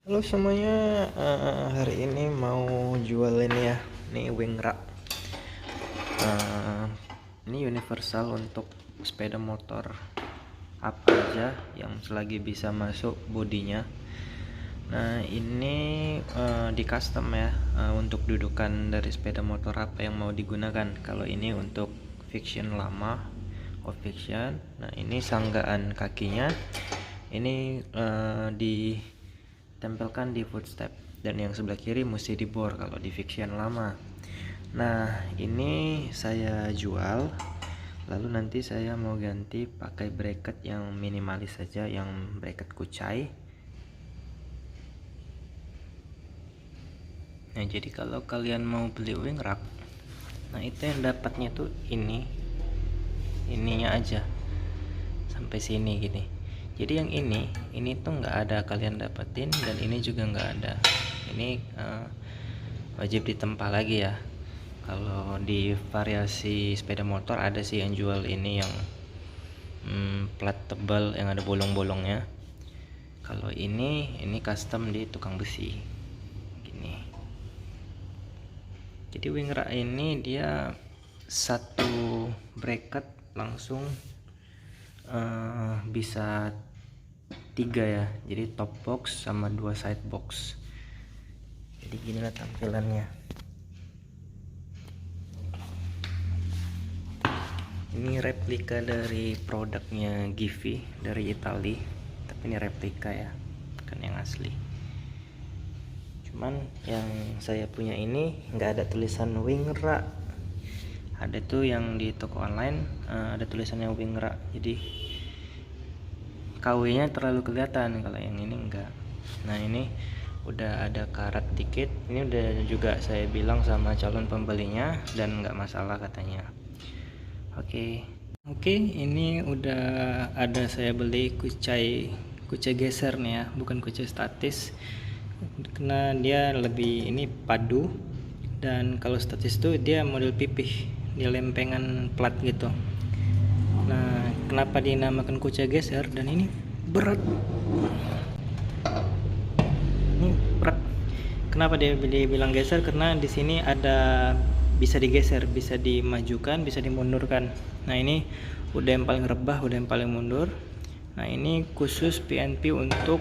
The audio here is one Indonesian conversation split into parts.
Halo semuanya, hari ini mau jual ini ya, nih wing rack. Eh, ini universal untuk sepeda motor apa aja yang selagi bisa masuk bodinya. Nah ini di custom ya, untuk dudukan dari sepeda motor apa yang mau digunakan. Kalau ini untuk fiction lama, old fiction. Nah ini sanggaan kakinya, ini ditempelkan di footstep, dan yang sebelah kiri mesti dibor kalau di fiction lama. Nah ini saya jual, lalu nanti saya mau ganti pakai bracket yang minimalis saja, yang bracket kucai. Nah jadi kalau kalian mau beli wing rack, nah itu yang dapatnya tuh ininya aja sampai sini gini. Jadi yang ini tuh nggak ada kalian dapetin, dan ini juga nggak ada. Ini wajib ditempa lagi ya. Kalau di variasi sepeda motor ada sih yang jual ini yang plat tebal yang ada bolong-bolongnya. Kalau ini custom di tukang besi gini. Jadi wing rack ini dia satu bracket langsung bisa 3 ya, jadi top box sama 2 side box. Jadi ginilah tampilannya. Ini replika dari produknya Givi dari Italia, tapi ini replika ya, bukan yang asli. Cuman yang saya punya ini nggak ada tulisan wing rack. Ada tuh yang di toko online, ada tulisannya wing rack, jadi KW-nya terlalu kelihatan, kalau yang ini enggak. Nah ini udah ada karat dikit, ini udah juga saya bilang sama calon pembelinya dan nggak masalah katanya. Oke, ini udah ada, saya beli kucai geser nih ya, bukan kucai statis, karena dia lebih ini padu. Dan kalau statis tuh dia model pipih, dia lempengan plat gitu. Nah kenapa dinamakan kucai geser, dan ini berat, ini berat. Kenapa dia dibilang geser? Karena di sini ada bisa digeser, bisa dimajukan, bisa dimundurkan. Nah ini udah yang paling rebah, udah yang paling mundur. Nah ini khusus PNP untuk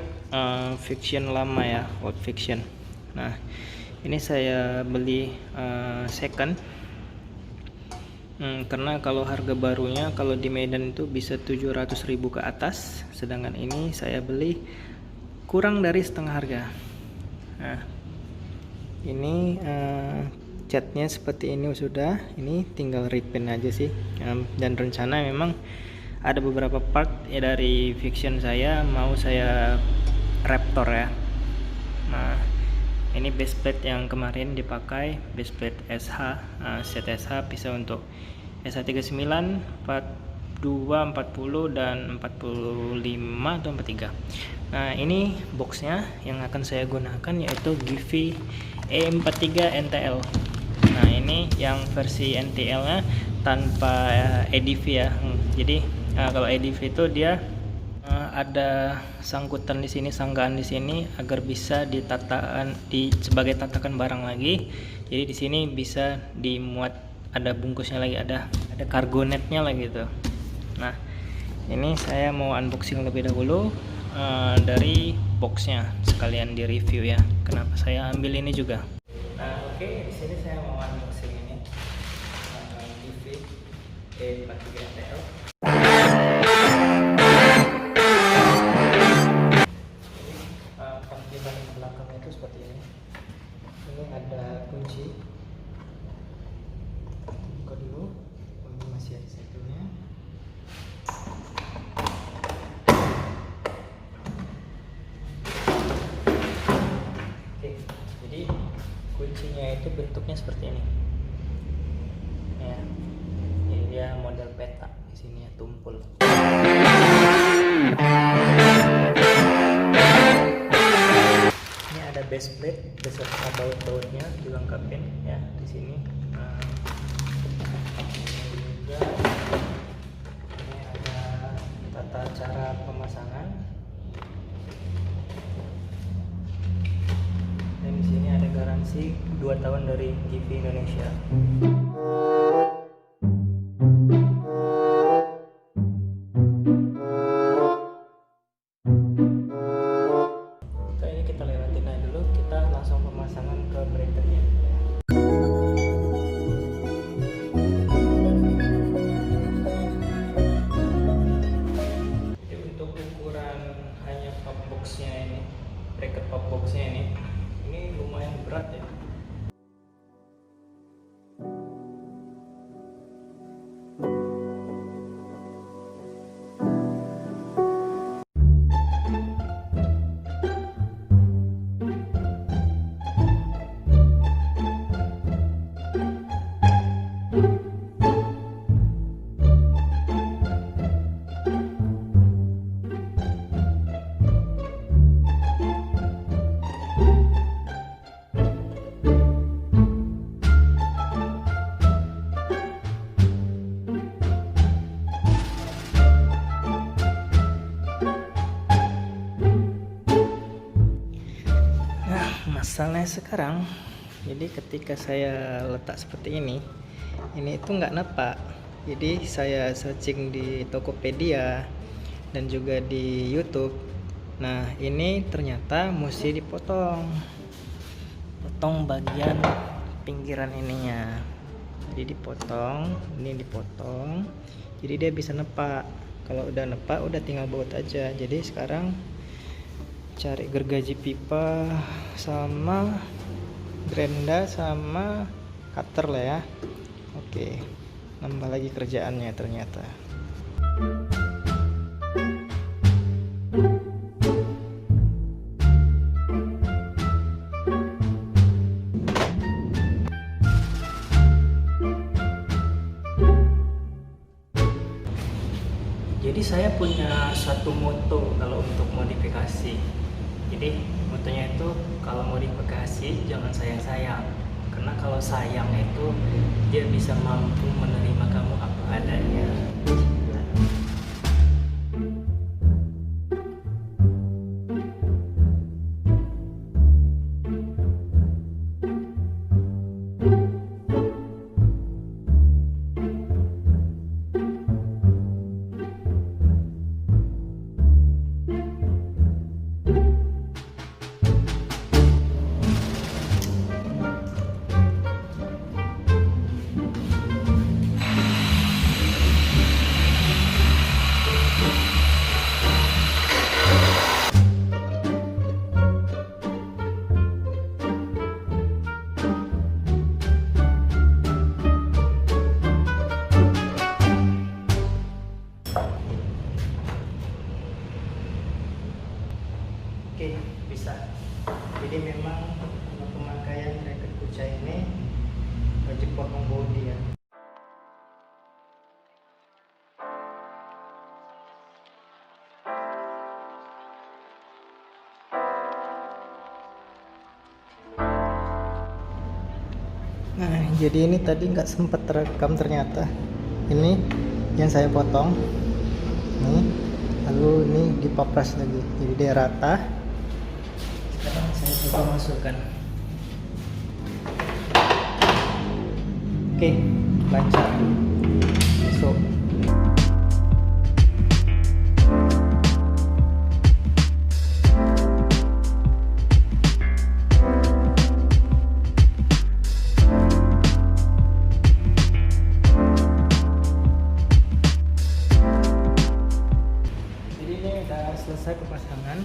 fiction lama ya, old fiction. Nah ini saya beli second, karena kalau harga barunya kalau di Medan itu bisa 700.000 ke atas, sedangkan ini saya beli kurang dari setengah harga. Nah ini catnya seperti ini sudah, ini tinggal repaint aja sih. Dan rencana memang ada beberapa part ya dari fiction saya mau saya Raptor ya. Nah ini base plate yang kemarin dipakai, base plate SH, set SH bisa untuk SH39, 42, 40 dan 45 atau 43. Nah ini boxnya yang akan saya gunakan yaitu Givi E43 NTL. Nah ini yang versi NTL nya tanpa EDV ya. Jadi kalau EDV itu dia ada sangkutan di sini, sanggaan di sini agar bisa ditatakan sebagai tatakan barang lagi. Jadi di sini bisa dimuat, ada bungkusnya lagi, ada cargo netnya lagi gitu. Nah ini saya mau unboxing lebih dahulu dari boxnya, sekalian di review ya kenapa saya ambil ini juga. Nah oke, di sini saya mau unboxing ini Givi E43 NTL. Tampilan belakangnya itu seperti ini. Ini ada kunci, buka dulu. Ini masih ada segelnya. Oke, jadi kuncinya itu bentuknya seperti ini ya. Ini dia model peta, di sini ya tumpul. Ada base plate beserta baut-bautnya dilengkapin ya di sini. Ini juga ini ada tata cara pemasangan. garansi 2 tahun dari TV Indonesia. Ini kita lewatin aja dulu, kita langsung pemasangan ke breakernya. Jadi untuk ukuran hanya pop boxnya ini, bracket pop boxnya ini lumayan berat ya. Masalahnya sekarang, jadi ketika saya letak seperti ini itu nggak nepak. Jadi saya searching di Tokopedia dan juga di YouTube. Nah ini ternyata mesti potong bagian pinggiran ininya. Jadi ini dipotong. Jadi dia bisa nepak. Kalau udah nepak, udah tinggal baut aja. Jadi sekarang cari gergaji pipa sama gerinda sama cutter lah ya. Oke, nambah lagi kerjaannya ternyata. Jadi saya punya satu moto kalau untuk modifikasi. Jadi motonya itu, kalau modifikasi jangan sayang-sayang, karena kalau sayang itu dia bisa mampu menerima kamu apa adanya. Oke, bisa. Jadi memang untuk pemakaian bracket kuca ini wajib potong bodi ya. Nah, jadi ini tadi nggak sempat terekam ternyata. Ini yang saya potong. Nih, lalu ini dipapras lagi. Jadi dia rata. Sekarang saya coba masukkan. Oke, lancar. Masuk. Selesai pemasangan.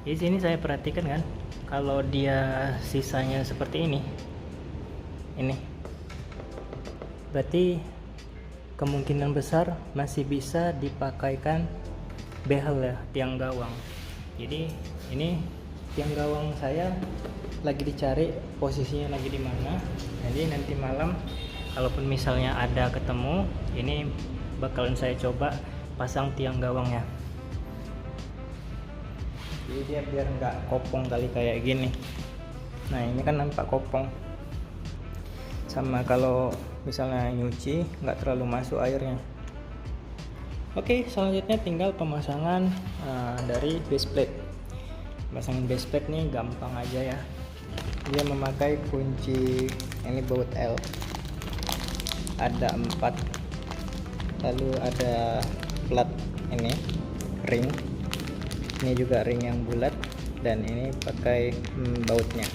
Di sini saya perhatikan kan, kalau dia sisanya seperti ini, berarti kemungkinan besar masih bisa dipakaikan behel ya, tiang gawang. Jadi ini tiang gawang saya lagi dicari posisinya lagi di mana. Jadi nanti malam kalaupun misalnya ada ketemu, ini bakalan saya coba pasang tiang gawangnya. Jadi dia biar nggak kopong kali kayak gini. Nah ini kan nampak kopong. Sama kalau misalnya nyuci nggak terlalu masuk airnya. Oke, selanjutnya tinggal pemasangan dari base plate. Pemasangan base plate nih gampang aja ya. dia memakai kunci ini baut L, ada 4, lalu ada plat ini ring, ini juga ring yang bulat, dan ini pakai bautnya.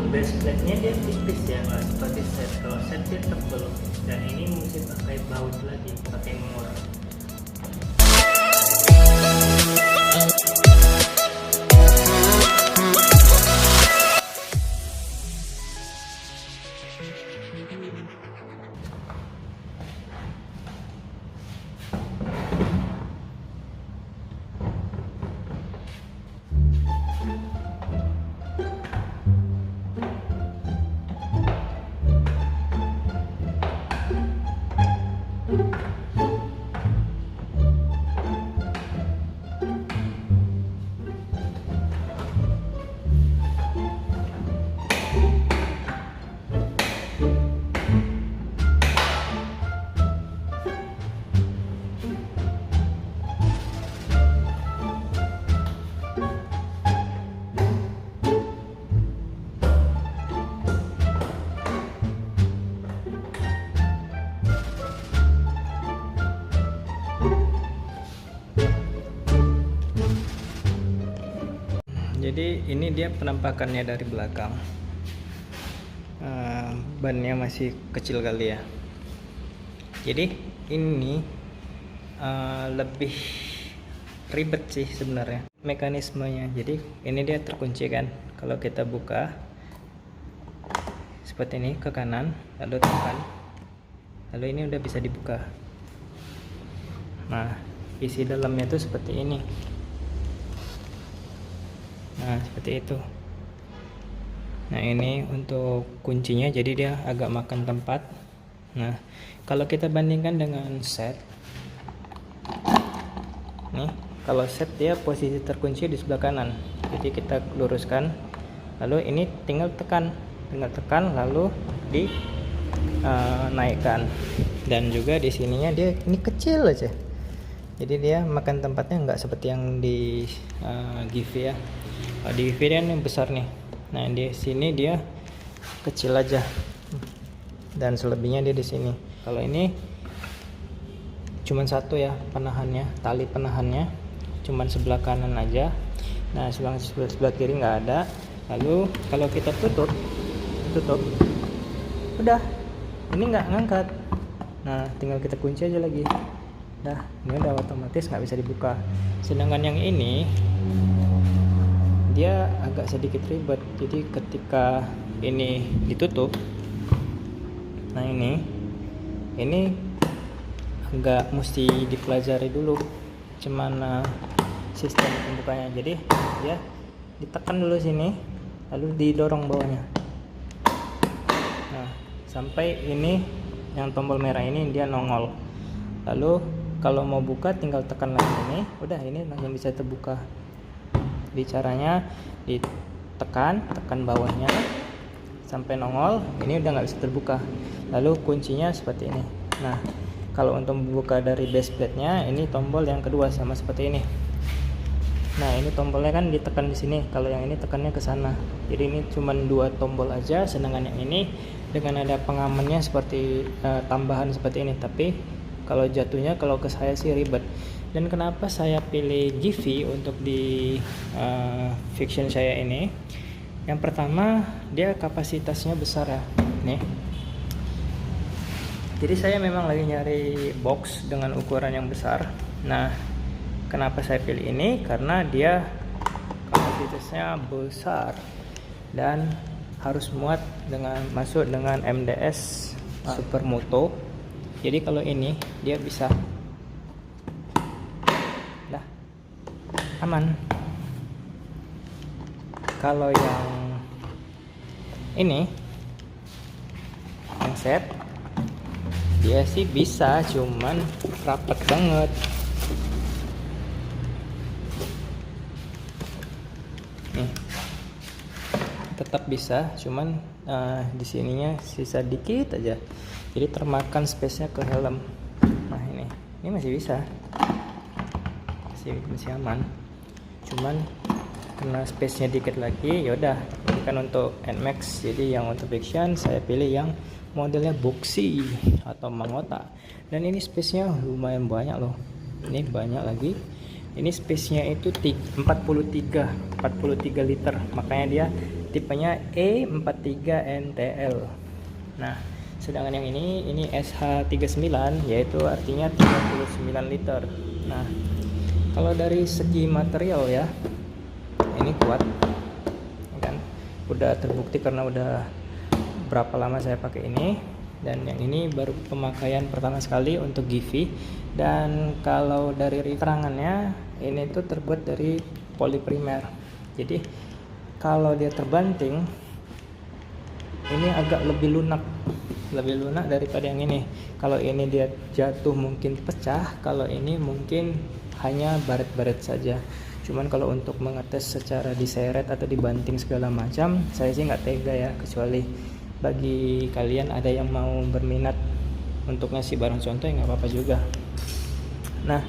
Baseplate-nya dia tipis ya, nggak seperti set. Kalau set dia tebel, dan ini mesti pakai baut lagi, pakai mur. Jadi ini dia penampakannya dari belakang. Bannya masih kecil kali ya. Jadi ini lebih ribet sih sebenarnya mekanismenya. Jadi ini dia terkunci kan. Kalau kita buka seperti ini ke kanan, lalu tekan, lalu ini udah bisa dibuka. Nah, isi dalamnya tuh seperti ini. Nah, seperti itu. Nah, ini untuk kuncinya, jadi dia agak makan tempat. Nah, kalau kita bandingkan dengan set, nih, kalau set dia posisi terkunci di sebelah kanan. Jadi kita luruskan, lalu ini tinggal tekan, lalu naikkan. Dan juga di sininya dia ini kecil aja. Jadi dia makan tempatnya nggak seperti yang di Givi ya. Di Givi dia yang besar nih. Nah, di sini dia kecil aja. Dan selebihnya dia di sini. Kalau ini cuman satu ya penahannya, tali penahannya cuman sebelah kanan aja. Nah, sebelah kiri nggak ada. Lalu kalau kita tutup, udah, ini nggak ngangkat. Nah, tinggal kita kunci aja lagi. Dah, ini udah otomatis nggak bisa dibuka. Sedangkan yang ini dia agak sedikit ribet. Jadi ketika ini ditutup, nah ini agak mesti dipelajari dulu cuman sistem pembukanya. Jadi dia ditekan dulu sini, lalu didorong bawahnya. Nah, sampai ini yang tombol merah ini dia nongol. Lalu kalau mau buka tinggal tekan lagi ini, udah ini langsung bisa terbuka. Di caranya tekan bawahnya sampai nongol, ini udah nggak bisa terbuka. Lalu kuncinya seperti ini. Nah, kalau untuk membuka dari base plate-nya, ini tombol yang kedua sama seperti ini. Nah, ini tombolnya kan ditekan di sini. Kalau yang ini tekannya ke sana. Jadi ini cuma 2 tombol aja, sedangkan yang ini dengan ada pengamannya seperti tambahan seperti ini. Tapi kalau jatuhnya kalau ke saya sih ribet. Dan kenapa saya pilih Givi untuk di Vixion saya ini? Yang pertama, dia kapasitasnya besar ya. Nih. Jadi saya memang lagi nyari box dengan ukuran yang besar. Nah, kenapa saya pilih ini? Karena dia kapasitasnya besar dan harus muat masuk dengan MDS Supermoto. Jadi kalau ini dia bisa aman. Kalau yang ini yang set dia sih bisa, cuman rapat banget. Nih, tetap bisa, cuman di sininya sisa dikit aja, jadi termakan space-nya ke helm. Nah ini masih bisa, masih aman, cuman karena space-nya dikit lagi, yaudah. Ini kan untuk NMAX, jadi yang untuk Fiction saya pilih yang modelnya boxy atau mangota, dan ini space-nya lumayan banyak loh. Ini banyak lagi. Ini space-nya itu 43 liter, makanya dia tipenya E43NTL. Nah, sedangkan yang ini SH39, yaitu artinya 39 liter. Nah, kalau dari segi material ya, ini kuat kan, udah terbukti karena udah berapa lama saya pakai ini. Dan yang ini baru pemakaian pertama sekali untuk Givi. Dan kalau dari keterangannya, ini tuh terbuat dari poliprimer, jadi kalau dia terbanting ini agak lebih lunak daripada yang ini. Kalau ini dia jatuh mungkin pecah, kalau ini mungkin hanya baret-baret saja. Cuman kalau untuk mengetes secara diseret atau dibanting segala macam, saya sih nggak tega ya, kecuali bagi kalian ada yang mau berminat untuk ngasih barang contoh, ya nggak apa-apa juga. Nah,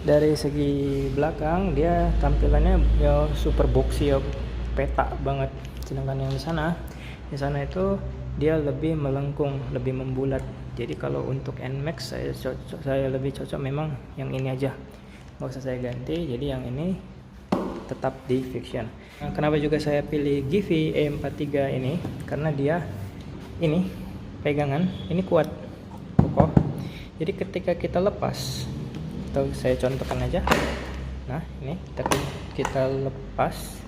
dari segi belakang dia tampilannya ya super boxy ya, peta banget. Sedangkan yang di sana itu dia lebih melengkung, lebih membulat. Jadi kalau untuk NMAX saya lebih cocok memang yang ini aja, nggak usah saya ganti. Jadi yang ini tetap di Fiction. Nah, kenapa juga saya pilih Givi E43 ini, karena dia ini pegangan ini kuat, kokoh. Jadi ketika kita lepas, atau saya contohkan aja, nah ini kita lepas,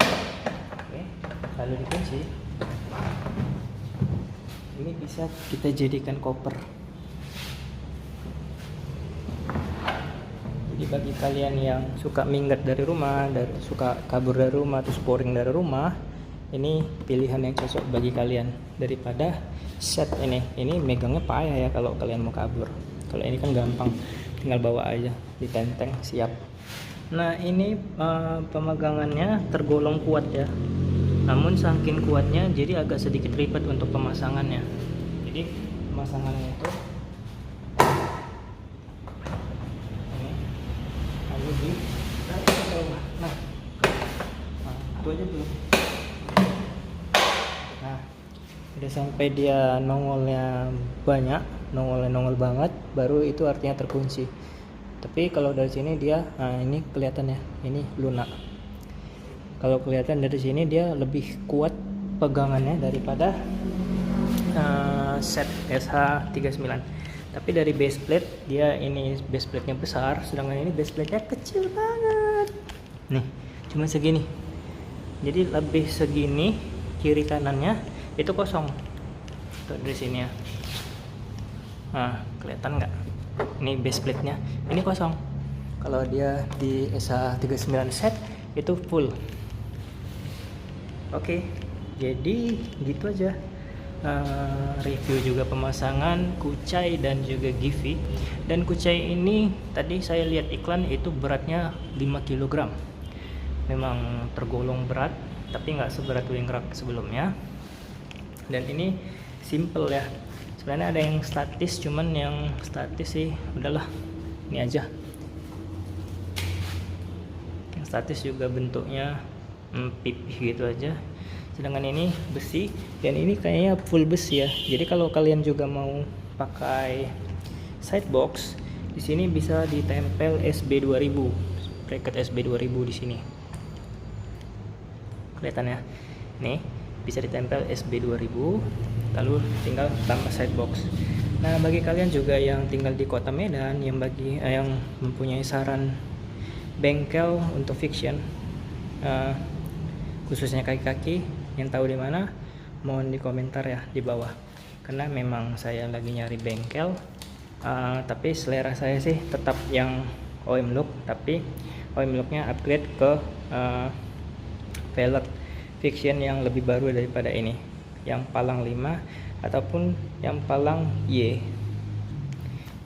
oke, lalu dikunci, ini bisa kita jadikan koper. Jadi bagi kalian yang suka minggat dari rumah, suka kabur dari rumah, terus boring dari rumah, ini pilihan yang cocok bagi kalian daripada set ini. Ini megangnya payah ya kalau kalian mau kabur. Kalau ini kan gampang, tinggal bawa aja, ditenteng, siap. Nah ini pemegangannya tergolong kuat ya, namun saking kuatnya jadi agak sedikit ribet untuk pemasangannya. Jadi pemasangannya itu ini lalu di nah itu aja dulu. Nah udah sampai dia nongolnya banyak, nongol banget, baru itu artinya terkunci. Tapi kalau dari sini dia, nah ini kelihatan ya, ini lunak. Kalau kelihatan dari sini dia lebih kuat pegangannya daripada set SH39. Tapi dari base plate, dia ini base plate-nya besar, sedangkan ini base plate-nya kecil banget. Nih, cuma segini. Jadi lebih segini, kiri kanannya itu kosong. Tuh dari sini ya. Nah, kelihatan nggak? Ini base plate-nya, ini kosong. Kalau dia di SH39 set itu full. Oke, jadi gitu aja review juga pemasangan Kucai dan juga Givi. Dan Kucai ini tadi saya lihat iklan itu beratnya 5 kg. Memang tergolong berat, tapi nggak seberat Wingrak sebelumnya. Dan ini simple ya. Sebenarnya ada yang statis, cuman yang statis sih udahlah, ini aja. Yang statis juga bentuknya pipih gitu aja. Sedangkan ini besi, dan ini kayaknya full besi ya. Jadi kalau kalian juga mau pakai sidebox, di sini bisa ditempel SB2000, bracket SB2000 di sini. Kelihatan ya? Nih, bisa ditempel SB2000. Lalu tinggal tambah sidebox. Nah bagi kalian juga yang tinggal di kota Medan, yang mempunyai saran bengkel untuk Fiction, khususnya kaki-kaki, yang tahu di mana, mohon di komentar ya di bawah. Karena memang saya lagi nyari bengkel, tapi selera saya sih tetap yang OM Look, tapi oil locknya upgrade ke velg fiction yang lebih baru daripada ini, yang palang 5 ataupun yang palang Y.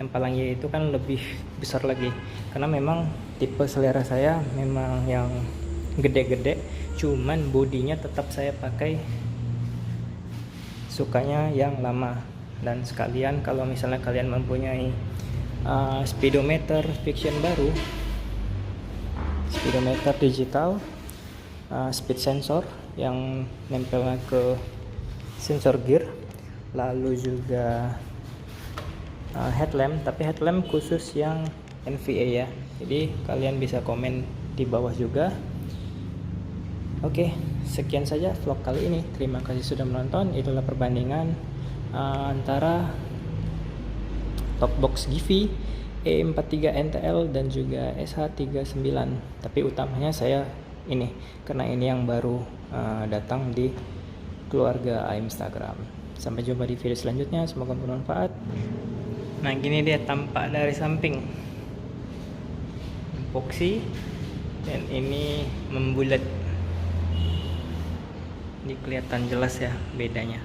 Yang palang Y itu kan lebih besar lagi, karena memang tipe selera saya memang yang gede-gede, cuman bodinya tetap saya pakai sukanya yang lama. Dan sekalian kalau misalnya kalian mempunyai speedometer fiction baru, speedometer digital, speed sensor yang nempel ke sensor gear, lalu juga headlamp, tapi headlamp khusus yang NVA ya. Jadi kalian bisa komen di bawah juga. Oke, sekian saja vlog kali ini. Terima kasih sudah menonton. Itulah perbandingan antara top box Givi E43 NTL dan juga SH39. Tapi utamanya saya ini, karena ini yang baru datang di keluarga Instagram. Sampai jumpa di video selanjutnya, semoga bermanfaat. Nah, gini dia tampak dari samping, epoxy, dan ini membulat. Ini kelihatan jelas ya bedanya.